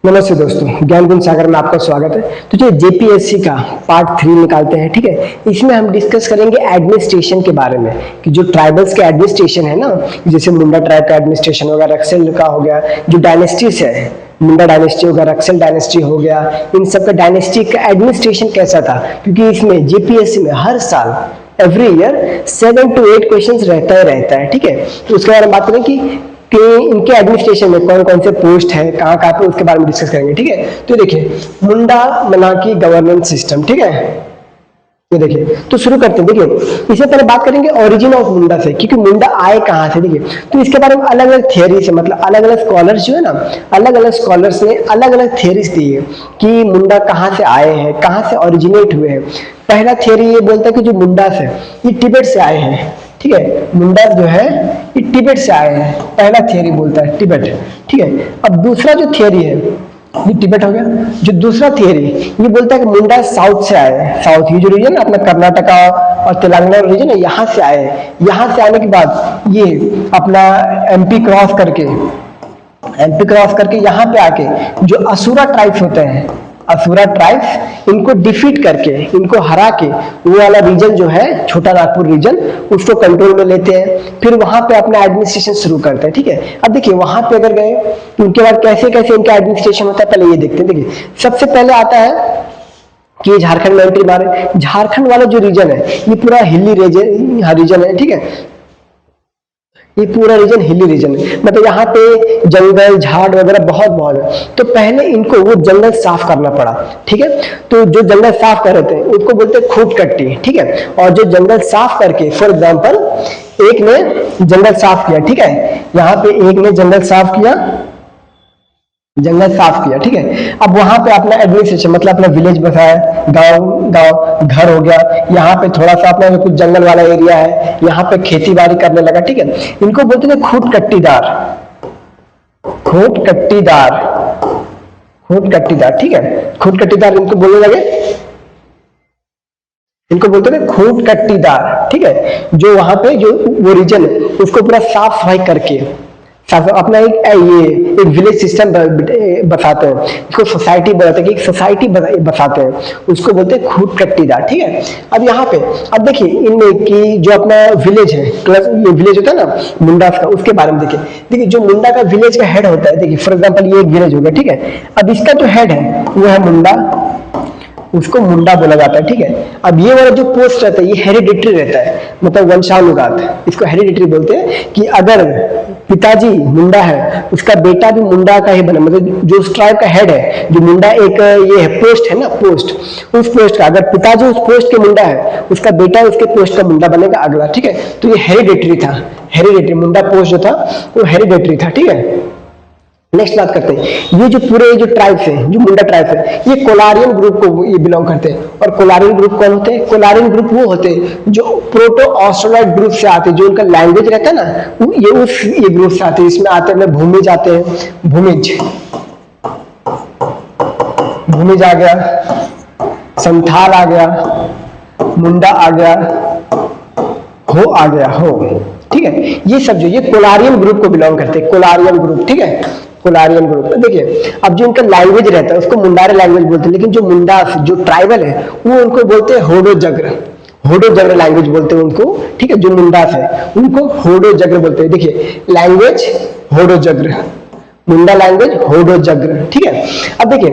नमस्ते दोस्तों, ज्ञान गुण सागर में आपका स्वागत है। तो जो जेपीएससी का पार्ट 3 निकालते हैं, ठीक है। इसमें हम डिस्कस करेंगे एडमिनिस्ट्रेशन के बारे में कि जो ट्राइबल्स के एडमिनिस्ट्रेशन है ना, जैसे मुंडा ट्राइब का एडमिनिस्ट्रेशन हो गया, रक्सेल का हो गया, जो डायनेस्टीज है, मुंडा डायनेस्टी हो गया, रक्सेल डायनेस्टी हो गया, इन सब का डायनेस्टी का एडमिनिस्ट्रेशन कैसा था। क्योंकि इसमें जेपीएससी में हर साल एवरी ईयर 7 to 8 क्वेश्चन रहता है, ठीक है। तो उसके बारे में बात करें कि इनके एडमिनिस्ट्रेशन में कौन कौन से पोस्ट है, कहाँ कहाँ पे, उसके बारे में डिस्कस करेंगे, ठीक है। तो देखिए मुंडा मनाकी गवर्नेंस सिस्टम, ठीक है। ये देखिए, तो शुरू करते हैं। देखिए इससे पहले बात करेंगे ओरिजिन ऑफ मुंडा से, क्योंकि मुंडा आए कहाँ से। देखिए तो इसके बारे में अलग अलग थियरी से, मतलब अलग अलग स्कॉलर्स जो है ना, अलग अलग स्कॉलर्स ने अलग अलग थियरीज दी है कि मुंडा कहाँ से आए हैं, कहाँ से ओरिजिनेट हुए हैं। पहला थियरी ये बोलता है कि जो मुंडास है ये तिब्बत से आए हैं, ठीक है। मुंडा जो है ये तिब्बत से आए हैं, पहला थियरी बोलता है तिब्बत, ठीक है। अब दूसरा जो थियरी है ये तिब्बत हो गया। जो दूसरा थियरी ये बोलता है कि मुंडा साउथ से आए हैं, साउथ ये जो रीजन है अपना कर्नाटका और तेलंगाना रीजन है, यहाँ से आए हैं। यहाँ से आने के बाद ये अपना एमपी क्रॉस करके यहाँ पे आके जो असुरा ट्राइब्स होते हैं, असुरा ट्राइब्स, इनको डिफीट करके, इनको हरा के वो वाला रीजन जो है छोटा नागपुर रीजन, उसको कंट्रोल में लेते हैं। फिर वहां पे अपना एडमिनिस्ट्रेशन शुरू करते हैं, ठीक है। अब देखिए वहां पे अगर गए तो उनके बाद कैसे कैसे इनका एडमिनिस्ट्रेशन होता है, पहले ये देखते हैं। देखिए सबसे पहले आता है कि झारखंड में एंट्री मारे। झारखंड वाला जो रीजन है ये पूरा हिली रीजन है, ठीक है। ये पूरा रीजन हिली रीजन है, मतलब यहाँ पे जंगल झाड़ वगैरह बहुत बहुत है। तो पहले इनको वो जंगल साफ करना पड़ा, ठीक है। तो जो जंगल साफ कर रहे थे उसको बोलते हैं खूट कट्टी, ठीक है। और जो जंगल साफ करके, फॉर एग्जाम्पल एक ने जंगल साफ किया, ठीक है, यहाँ पे एक ने जंगल साफ किया, ठीक है। अब वहां पे अपना एडमिनिस्ट्रेशन, मतलब अपना विलेज बसाया, गांव घर हो गया, यहाँ पे थोड़ा सा अपना कुछ जंगल वाला एरिया है, यहाँ पे खेती बाड़ी करने लगा, ठीक है। इनको बोलते थे खूट कट्टीदार, ठीक है। खूट कट्टीदार इनको बोलने लगे, इनको बोलते थे खूट कट्टीदार, ठीक है। जो वहां पे जो वो रीजन है उसको पूरा साफ सफाई करके अपना एक विलेज सिस्टम बसाते हैं, इसको सोसाइटी बनाते हैं, कि एक सोसाइटी बसाते हैं, उसको बोलते हैं खूट कट्टीदार, ठीक है। अब यहाँ पे अब देखिए इनमें कि जो अपना विलेज है, प्लस ये विलेज होता है ना मुंडा का, उसके बारे में देखिए जो मुंडा का विलेज का हेड होता है, देखिए फॉर एग्जाम्पल ये एक विलेज हो गया, ठीक है। अब इसका जो हेड है वो है मुंडा, उसको मुंडा बोला जाता है, ठीक है। अब ये वाला जो पोस्ट रहता है ये हेरिडिटरी रहता है, मतलब वंशानुगत, इसको हेरिडिटरी बोलते हैं। कि अगर पिताजी मुंडा है, उसका बेटा भी मुंडा का ही बना, मतलब जो उस ट्राइब का हेड है, जो मुंडा एक ये है पोस्ट है ना, पोस्ट, उस पोस्ट का अगर पिताजी उस पोस्ट के मुंडा है, उसका बेटा उसके पोस्ट का मुंडा बनेगा अगला, ठीक है। तो ये हेरिडिटरी था, हेरिडिटरी मुंडा पोस्ट जो था वो हेरिडिटरी था, ठीक है। नेक्स्ट बात करते हैं, ये जो पूरे जो ट्राइब्स हैं, जो मुंडा ट्राइब्स है, ये कोलारियन ग्रुप को ये बिलोंग करते हैं। और कोलारियन ग्रुप कौन होते हैं? कोलारियन ग्रुप वो होते हैं जो प्रोटो ऑस्ट्रोलॉइड ग्रुप से आते हैं, जो उनका लैंग्वेज रहता है ना, ये ग्रुप से आते हैं। इसमें आते हैं भूमिज आते हैं, भूमिज आ गया, संथाल आ गया, मुंडा आ गया, हो आ गया, हो, ठीक है। ये सब जो ये कोलारियन ग्रुप को बिलोंग करते हैं, कोलारियन ग्रुप, ठीक है। कोलारियन ग्रुप देखिए, अब जो उनका लैंग्वेज रहता है उसको मुंडारे लैंग्वेज बोलते हैं, लेकिन जो मुंडा जो ट्राइबल है वो उनको बोलते हैं होडो जग्र लैंग्वेज बोलते हैं उनको, ठीक है। जो मुंडास है उनको होडो जग्र बोलते हैं। देखिए लैंग्वेज होडो जग्र, मुंडा लैंग्वेज होडो जग्र, ठीक है। अब देखिए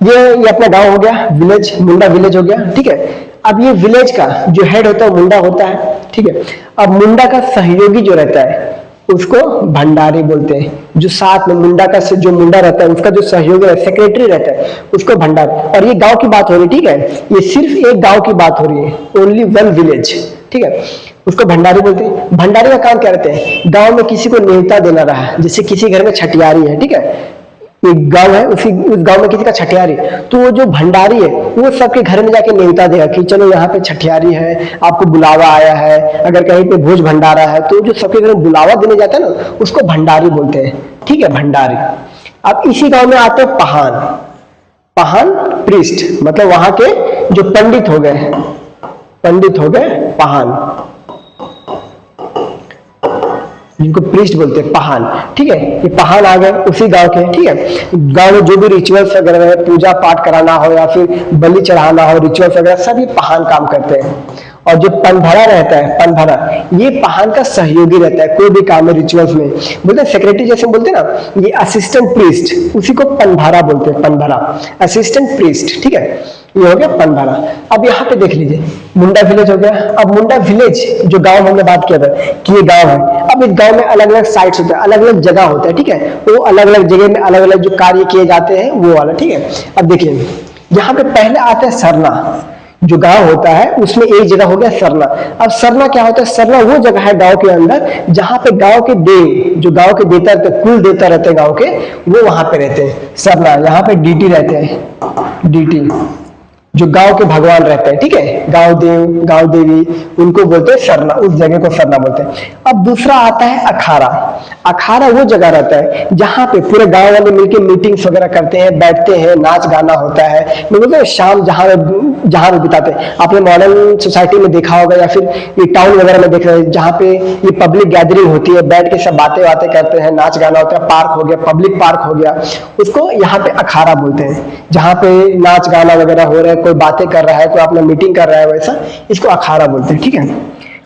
ये अपना गांव हो गया, विलेज, मुंडा विलेज हो गया, ठीक है। अब ये विलेज का जो हेड होता है मुंडा होता है, ठीक है। अब मुंडा का सहयोगी जो रहता है उसको भंडारी बोलते हैं। जो साथ में मुंडा का जो मुंडा रहता है उसका जो सहयोगी सेक्रेटरी रहता है उसको भंडारी। और ये गांव की बात हो रही है, ठीक है, ये सिर्फ एक गांव की बात हो रही है, ओनली वन विलेज, ठीक है। उसको भंडारी बोलते हैं। भंडारी का काम क्या रहता है? गांव में किसी को न्योता देना रहा, जैसे किसी घर में छठियारी है, ठीक है, एक गांव है, उस गांव में किसी का छठियारी, तो वो जो भंडारी है वो सबके घर में जाके न्योता देगा कि चलो यहाँ पे छठियारी है, आपको बुलावा आया है। अगर कहीं पे भोज भंडारा है तो जो सबके घर में बुलावा देने जाता है ना उसको भंडारी बोलते हैं, ठीक है, भंडारी। अब इसी गांव में आते हैं पहान प्रीस्ट, मतलब वहां के जो पंडित हो गए पहान। जिनको प्रीस्ट बोलते हैं, पहान, ठीक है। ये पहान आ गए उसी गांव के, ठीक है। गांव में जो भी रिचुअल्स वगैरह है, पूजा पाठ कराना हो या फिर बलि चढ़ाना हो, रिचुअल्स वगैरह सब ये पहान काम करते हैं। और जो पनभरा रहता है, पनभरा, ये पहान का सहयोगी रहता है कोई भी काम में, रिचुअल्स में। बोलते हैं सेक्रेटरी जैसे बोलते हैं ना, ये असिस्टेंट प्रीस्ट, उसी को पनभरा बोलते हैं, पनभरा, असिस्टेंट प्रीस्ट, ठीक है। ये हो गया पनभरा। अब यहाँ पे देख लीजिए मुंडा विलेज हो गया। अब मुंडा विलेज जो गांव हमने बात किया था कि ये गांव है, अब इस गांव में अलग अलग साइट्स होते हैं, अलग अलग जगह होता है, ठीक है। वो अलग अलग जगह में अलग अलग जो कार्य किए जाते हैं वो वाला, ठीक है। अब देखिए यहाँ पे पहले आता है सरना, जो गांव होता है उसमें एक जगह हो गया सरना। अब सरना क्या होता है? सरना वो जगह है गांव के अंदर जहां पे गांव के देव, जो गांव के देवता रहते, कुल देवता रहते हैं गांव के, वो वहां पे रहते हैं। सरना, यहाँ पे डीटी रहते हैं, डीटी जो गांव के भगवान रहते हैं, ठीक है। गांव देव, गांव देवी, उनको बोलते हैं सरना, उस जगह को सरना बोलते हैं। अब दूसरा आता है अखाड़ा। अखाड़ा वो जगह रहता है जहां पे पूरे गांव वाले मिलकर मीटिंग्स वगैरह करते हैं, बैठते हैं, नाच गाना होता है, मतलब शाम जहां भी बिताते हैं। आपने मॉडर्न सोसाइटी में देखा होगा या फिर ये टाउन वगैरह में देख रहे हैं, जहाँ पे ये पब्लिक गैदरिंग होती है, बैठ के सब बातें करते हैं, नाच गाना होता है, पार्क हो गया, पब्लिक पार्क हो गया, उसको यहाँ पे अखाड़ा बोलते हैं। जहाँ पे नाच गाना वगैरह हो रहा है, कोई बातें कर रहा है, कोई अपना मीटिंग कर रहा है, वैसा इसको अखाड़ा बोलते हैं, ठीक है।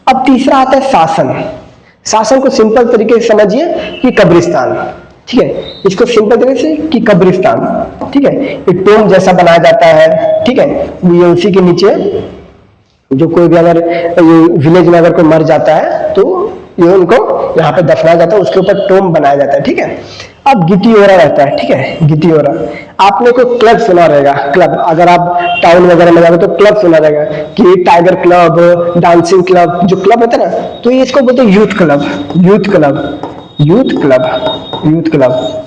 अब तीसरा आता है शासन। शासन को सिंपल तरीके से समझिए कि कब्रिस्तान, ठीक है। इसको सिंपल तरीके से कि कब्रिस्तान, ठीक है। एक टोम जैसा बनाया जाता है, ठीक है। ये उसी के नीचे जो कोई भी अगर विलेज में अगर कोई मर जाता है तो ये उनको यहाँ पे दफनाया जाता है, उसके ऊपर टोम बनाया जाता है, ठीक है। अब गिटियोरा रहता है, ठीक है। गिटियोरा आपने कोई क्लब सुना रहेगा, क्लब, अगर आप टाउन वगैरह में जाओगे तो क्लब सुना रहेगा कि टाइगर क्लब, डांसिंग क्लब, जो क्लब होता है ना, तो ये इसको बोलते हैं youth club, youth club, youth club, youth club.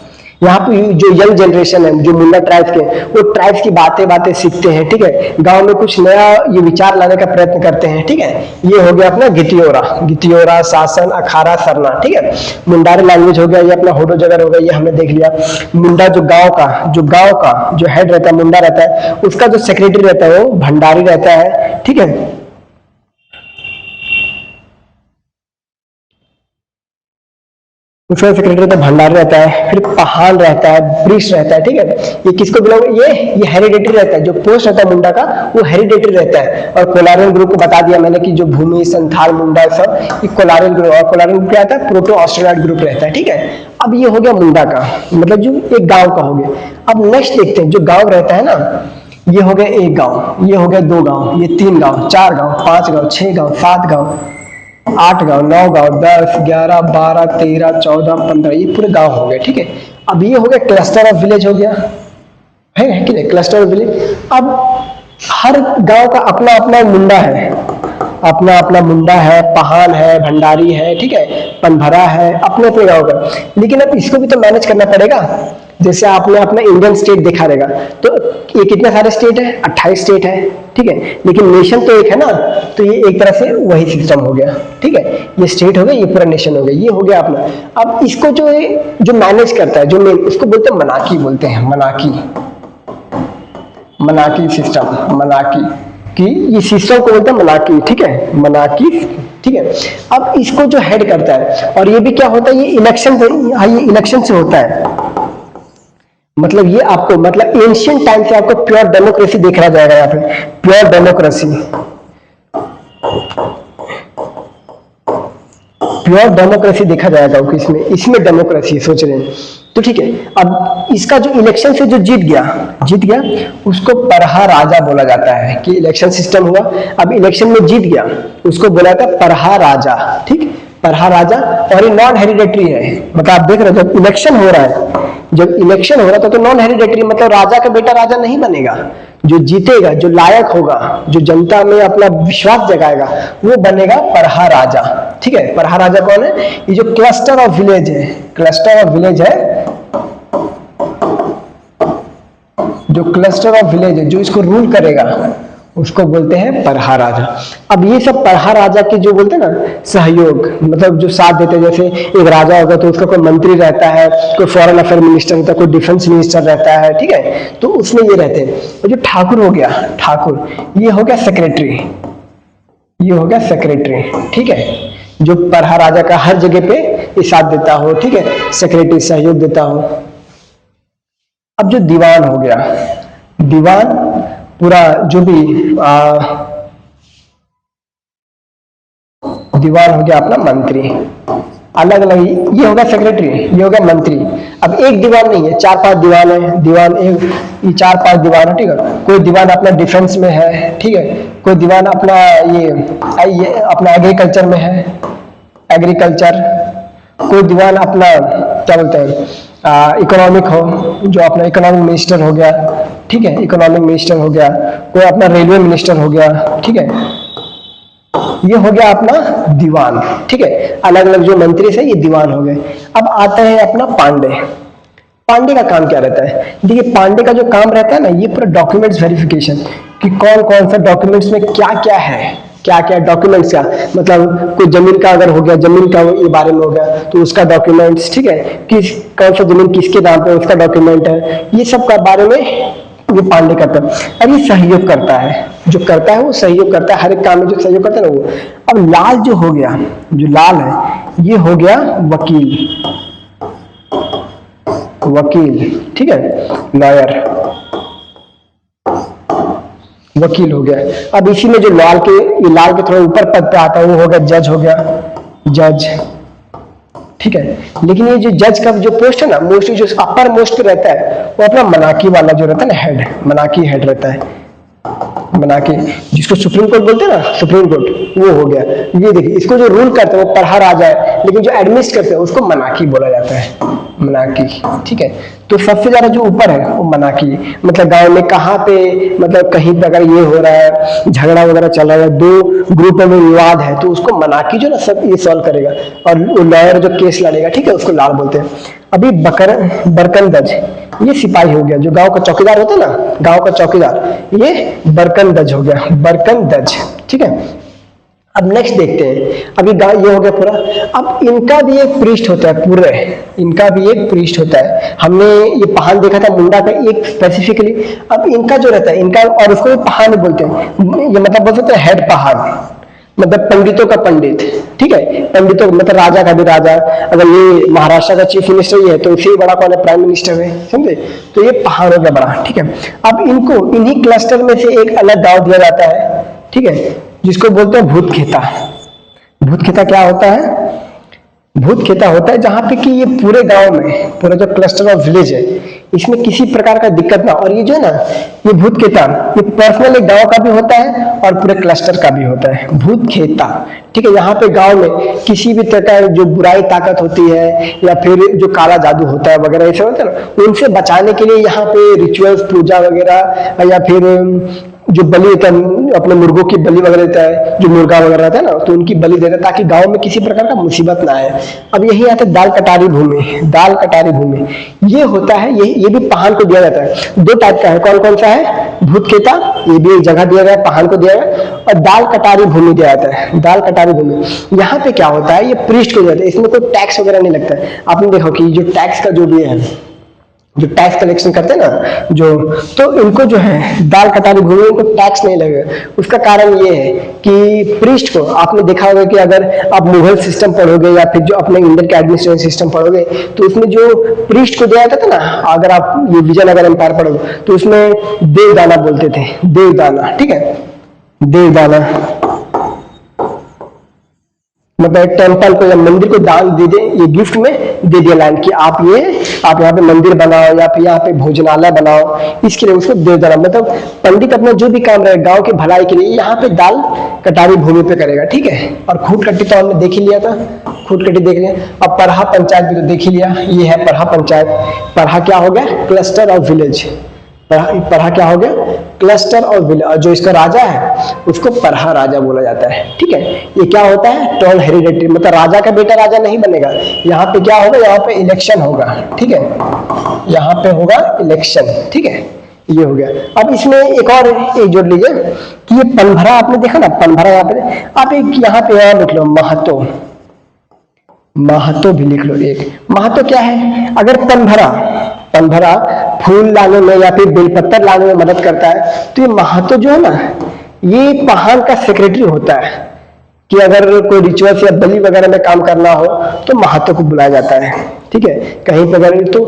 यहाँ पे जो यंग जनरेशन है, जो मुंडा ट्राइब्स के, वो ट्राइब्स की बातें सीखते हैं, ठीक है। गांव में कुछ नया ये विचार लाने का प्रयत्न करते हैं, ठीक है। ये हो गया अपना गिटियोरा, गिटियोरा, शासन, अखाड़ा, सरना, ठीक है। मुंडारी लैंग्वेज हो गया, ये अपना होडो जगह हो गया, ये हमने देख लिया। मुंडा जो गाँव का जो हेड रहता है, मुंडा रहता है, उसका जो सेक्रेटरी रहता है वो भंडारी रहता है, ठीक है। उसका सेक्रेटरी तो भंडारी रहता है, फिर पहान रहता है, प्रीस्ट रहता है, ठीक है। ये किसको बिलोंग, ये हेरिडेटरी रहता है, जो पोस्ट रहता है मुंडा का वो हेरिडेटरी रहता है। और कोलारियन ग्रुप को बता दिया मैंने कि जो भूमि, संथाल, मुंडा सब ये कोलारियन ग्रुप, और कोलारियन ग्रुप क्या आता है? प्रोटो ऑस्ट्रेलियाड ग्रुप रहता है, ठीक है। अब ये हो गया मुंडा का, मतलब जो एक गाँव का हो गया। अब नेक्स्ट देखते हैं जो गाँव रहता है ना, ये हो गया एक गाँव, ये हो गया 2 गाँव, ये 3 गाँव, 4 गाँव, 5 गाँव, 6 गाँव, 7 गाँव, 8 गाँव, 9 गाँव, 10, 11, 12, 13, 14, 15, ये पूरे गांव हो गए, ठीक है। अब ये हो गया क्लस्टर ऑफ विलेज हो गया, है कि नहीं, क्लस्टर ऑफ विलेज। अब हर गांव का अपना अपना मुंडा है, अपना अपना मुंडा है, पहान है, भंडारी है, ठीक है, पनभरा है, अपने अपने गांव का। लेकिन अब इसको भी तो मैनेज करना पड़ेगा। जैसे आपने अपना इंडियन स्टेट देखा रहेगा, तो ये कितने सारे स्टेट है? 28 स्टेट है, ठीक है। लेकिन नेशन तो एक है ना, तो ये एक तरह से वही सिस्टम हो गया, ठीक है। ये स्टेट हो गया, ये पूरा नेशन हो गया, ये हो गया अपना। अब इसको जो मैनेज करता है, जो मेन, उसको बोलते हैं मनाकी, बोलते हैं मनाकी, मनाकी सिस्टम, मनाकी कि ये सिस्टम को बोलते हैं मनाकी, ठीक है, मनाकी, ठीक है। अब इसको जो हेड करता है, और ये भी क्या होता है, ये इलेक्शन से होता है। मतलब ये आपको, मतलब एंशियंट टाइम से आपको प्योर डेमोक्रेसी देखना जाएगा यहाँ पे, प्योर डेमोक्रेसी, प्योर डेमोक्रेसी देखा जाएगा इसमें डेमोक्रेसी सोच रहे हैं, तो ठीक है। अब इसका जो इलेक्शन से जो जीत गया उसको परहा राजा बोला जाता है, कि इलेक्शन सिस्टम हुआ, अब इलेक्शन में जीत गया, उसको बोला जाता है परहा राजा, ठीक, परहा राजा। और ये नॉन हेरिडेटरी है, मतलब आप देख रहे हो जब इलेक्शन हो रहा है, जब इलेक्शन हो रहा था तो नॉन हेरिडेटरी, मतलब राजा का बेटा राजा नहीं बनेगा, जो जीतेगा, जो लायक होगा, जो जनता में अपना विश्वास जगाएगा, वो बनेगा परहा राजा, ठीक है। परहा राजा कौन है? ये जो क्लस्टर ऑफ विलेज है, क्लस्टर ऑफ विलेज है, जो क्लस्टर ऑफ विलेज है, जो इसको रूल करेगा, उसको बोलते हैं परहा राजा। अब ये सब परहा राजा के जो बोलते हैं ना सहयोग, मतलब जो साथ देते हैं, जैसे एक राजा होगा तो उसका कोई मंत्री रहता है, कोई फॉरेन अफेयर मिनिस्टर रहता है, कोई डिफेंस मिनिस्टर रहता है, ठीक है, तो उसमें ये रहते हैं। और जो ठाकुर हो गया, ठाकुर, ये हो गया सेक्रेटरी, ये हो गया सेक्रेटरी, ठीक है, जो परहा राजा का हर जगह पे ये साथ देता हो, ठीक है, सेक्रेटरी सहयोग देता हो। अब जो दीवान हो गया, दीवान पूरा जो भी दीवान हो गया अपना मंत्री, अलग अलग, ये होगा सेक्रेटरी, ये होगा मंत्री। अब एक दीवान नहीं है, 4-5 दीवान है, दीवान एक, ये 4-5 दीवान है, ठीक है। कोई दीवान अपना डिफेंस में है, ठीक है, कोई दीवान अपना ये अपना एग्रीकल्चर में है, एग्रीकल्चर, कोई दीवान अपना क्या बोलते हैं इकोनॉमिक हो, जो अपना इकोनॉमिक मिनिस्टर हो गया, ठीक है, इकोनॉमिक मिनिस्टर हो गया, कोई अपना रेलवे मिनिस्टर हो गया, ठीक है, ये हो गया अपना दीवान, ठीक है। अलग अलग जो मंत्री से ये दीवान हो गए। अब आता है अपना पांडे। पांडे का काम क्या रहता है? देखिए पांडे का जो काम रहता है ना, ये पूरा डॉक्यूमेंट्स वेरिफिकेशन, कि कौन कौन सा डॉक्यूमेंट्स में क्या क्या है, क्या क्या डॉक्यूमेंट्स का, मतलब कोई जमीन का अगर हो गया, जमीन का ये बारे में हो गया तो उसका डॉक्यूमेंट्स, ठीक है, किस कौन सा जमीन किसके नाम पे उसका डॉक्यूमेंट है, ये सब का बारे में ये पांडे करता है। अब ये सहयोग करता है, जो करता है वो सहयोग करता है, हर एक काम में जो सहयोग करता है ना वो। अब लाल जो हो गया, जो लाल है ये हो गया वकील, वकील, ठीक है, लॉयर, वकील हो गया। अब इसी में जो लाल के थोड़ा ऊपर पद पे आता है वो हो गया जज, हो गया जज, ठीक है। लेकिन ये जो जज का जो पोस्ट है ना, मोस्टली जो अपर मोस्ट पे रहता है वो अपना मनाकी वाला जो रहता है ना, हेड, मनाकी हेड रहता है, मनाकी, जिसको सुप्रीम कोर्ट बोलते हैं ना, सुप्रीम कोर्ट, वो हो गया। ये देखिए इसको जो रूल करते हैं वो पढ़ा राजा है, लेकिन जो एडमिनिस्ट करते हैं उसको मनाकी बोला जाता है, मनाकी, ठीक है। तो सबसे ज्यादा जो ऊपर है वो मनाकी, मतलब गांव में कहाँ पे, मतलब कहीं पे अगर ये हो रहा है, झगड़ा वगैरह चल रहा है, दो ग्रुपों में विवाद है, तो उसको मनाकी जो ना सब ये सॉल्व करेगा, और लॉयर जो केस लड़ेगा, ठीक है, उसको लाल बोलते हैं। अभी बरकंदज, ये सिपाही हो गया, जो गांव का चौकीदार होता है ना, गांव का चौकीदार, ये बरकंदज हो गया, बरकंदज, ठीक है। अब नेक्स्ट देखते हैं, अभी ये हो गया पूरा। अब इनका भी एक प्रीस्ट होता है, पूरे इनका भी एक प्रीस्ट होता है। हमने ये पहान देखा था मुंडा का एक स्पेसिफिकली। अब इनका जो रहता है इनका, और उसको पहान बोलते हैं, ये मतलब बोल सकते हैं हेड पहान, मतलब पंडितों का पंडित, ठीक है, पंडितों मतलब राजा का भी राजा। अगर ये महाराष्ट्र का चीफ मिनिस्टर ही है तो इससे बड़ा कौन है, प्राइम मिनिस्टर है, समझे। तो ये पहाड़ हो गया बड़ा, ठीक है। अब इनको इन्हीं क्लस्टर में से एक अलग गांव दिया जाता है, ठीक है, जिसको बोलते हैं भूतखेता। भूतखेता क्या होता है? भूतखेता होता है जहां पे कि ये पूरे गांव में, पूरा जो क्लस्टर ऑफ विलेज है, इसमें किसी प्रकार का दिक्कत ना। और ये जो है ना, ये भूतखेता, ये पर्सनल एक गांव का भी होता है और पूरे क्लस्टर का भी होता है, भूतखेता, ठीक है। यहाँ पे गांव में किसी भी तरह का जो बुराई ताकत होती है या फिर जो काला जादू होता है वगैरह ऐसे होता है ना, उनसे बचाने के लिए यहाँ पे रिचुअल्स, पूजा वगैरह, या फिर जो बलि होता है, अपने मुर्गों की बलि वगैरह देता है, जो मुर्गा वगैरह रहता है ना, तो उनकी बलि देता है ताकि गांव में किसी प्रकार का मुसीबत ना आए। अब यही आता है दाल कटारी भूमि, दाल कटारी भूमि ये होता है, ये भी पहाड़ को दिया जाता है। दो टाइप का है, कौन कौन सा है? भूतखेता, ये भी एक जगह दिया गया, पहाड़ को दिया गया, और दाल कटारी भूमि दिया जाता है, दाल कटारी भूमि। यहाँ पे क्या होता है, ये प्रीस्ट को दिया जाता है, इसमें कोई टैक्स वगैरह नहीं लगता है। आपने देखो कि जो टैक्स का जो भी है, जो टैक्स कलेक्शन करते हैं ना, जो, तो इनको जो है दाल कटारी भूमि, इनको टैक्स नहीं लगेगा। उसका कारण ये है कि प्रीस्ट को, आपने देखा होगा कि अगर आप मुगल सिस्टम पढ़ोगे या फिर जो अपने इंडियन का एडमिनिस्ट्रेशन सिस्टम पढ़ोगे, तो उसमें जो प्रीस्ट को दिया जाता था ना, अगर आप ये विजयनगर एम्पायर पढ़ोगे तो उसमें देवदाना बोलते थे, देवदाना, ठीक है, देवदाना मतलब टेम्पल को या मंदिर को दान दे दे, ये गिफ्ट में दे दिया लैंड कि आप यहाँ पे मंदिर बनाओ या फिर यहाँ पे भोजनालय बनाओ, इसके लिए उसको दे देना। मतलब पंडित अपना जो भी काम रहे गांव की भलाई के लिए यहाँ पे दाल कटारी भूमि पे करेगा, ठीक है। और खूंटकट्टी तो हमने देख ही लिया था, खूंटकट्टी देख लिया। अब परहा पंचायत भी तो देख ही लिया, ये है परहा पंचायत। परहा क्या हो गया? Cluster of village. परहा क्या हो गया? Cluster of village. और जो इसका राजा है उसको परहा राजा बोला जाता है, ठीक है। ये क्या होता है? टर्न हेरिडेटरी, मतलब राजा का बेटा राजा नहीं बनेगा। यहाँ पे क्या होगा? यहाँ पे इलेक्शन होगा, ठीक है, यहाँ पे होगा इलेक्शन, ठीक है। ये हो गया। अब इसमें एक और एक जोड़ लीजिए कि ये पनभरा, आपने देखा ना पनभरा, यहाँ पे आप एक यहाँ पे और लिख लो महतो, महतो भी लिख लो। एक महतो क्या है? अगर पनभरा फूल लाने में या फिर बेलपत्तर लाने में मदद करता है तो ये महतो जो है ना, ये पहाड़ का सेक्रेटरी होता है, कि अगर कोई रिचुअल्स या बलि वगैरह में काम करना हो तो महातो को बुलाया जाता है, ठीक है। कहीं पर अगर तो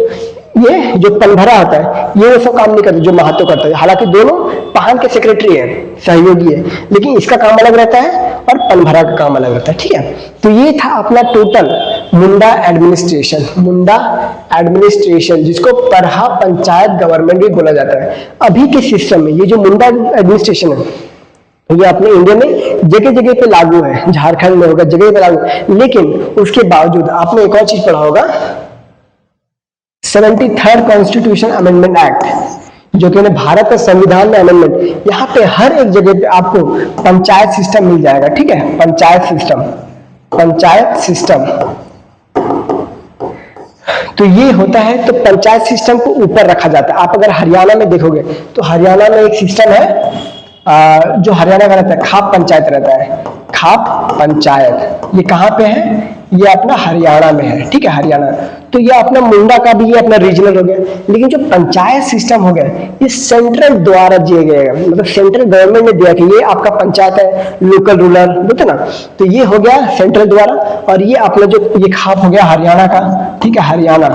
ये जो पनभरा होता है ये वो सब काम नहीं करते जो महातो करता है, हालांकि दोनों पाहन के सेक्रेटरी है, सहयोगी है, लेकिन इसका काम अलग रहता है और पनभरा का काम अलग रहता है, ठीक है। तो ये था अपना टोटल मुंडा एडमिनिस्ट्रेशन, मुंडा एडमिनिस्ट्रेशन जिसको परहा पंचायत गवर्नमेंट भी बोला जाता है। अभी के सिस्टम में ये जो मुंडा एडमिनिस्ट्रेशन है ये अपने इंडिया में जगह जगह पे लागू है, झारखंड में होगा जगह पे लागू, लेकिन उसके बावजूद आपने एक और चीज पढ़ा होगा 73rd कॉन्स्टिट्यूशन अमेंडमेंट एक्ट, जो कि भारत के संविधान में अमेंडमेंट, यहाँ पे हर एक जगह पे आपको पंचायत सिस्टम मिल जाएगा, ठीक है। पंचायत सिस्टम, पंचायत सिस्टम तो ये होता है, तो पंचायत सिस्टम को ऊपर रखा जाता है। आप अगर हरियाणा में देखोगे तो हरियाणा में एक सिस्टम है जो हरियाणा का रहता है, खाप पंचायत रहता है, खाप पंचायत। ये कहाँ पे है? ये अपना हरियाणा में है, ठीक है, हरियाणा। तो ये अपना मुंडा का भी ये अपना रीजनल हो गया, लेकिन जो पंचायत सिस्टम हो गया ये सेंट्रल द्वारा दिया गया, मतलब सेंट्रल गवर्नमेंट ने दिया कि ये आपका पंचायत है, लोकल रूरल बोलते ना, तो ये हो गया सेंट्रल द्वारा। और ये अपना जो ये खाप हो गया हरियाणा का, ठीक है, हरियाणा,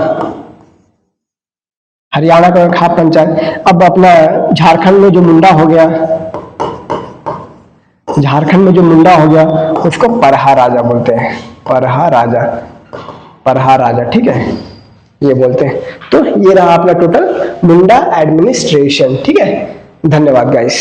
हरियाणा का खाप पंचायत। अब अपना झारखंड में जो मुंडा हो गया, झारखंड में जो मुंडा हो गया उसको परहा राजा बोलते हैं, परहा राजा, परहा राजा, ठीक है, ये बोलते हैं। तो ये रहा अपना टोटल मुंडा एडमिनिस्ट्रेशन, ठीक है। धन्यवाद गाइस।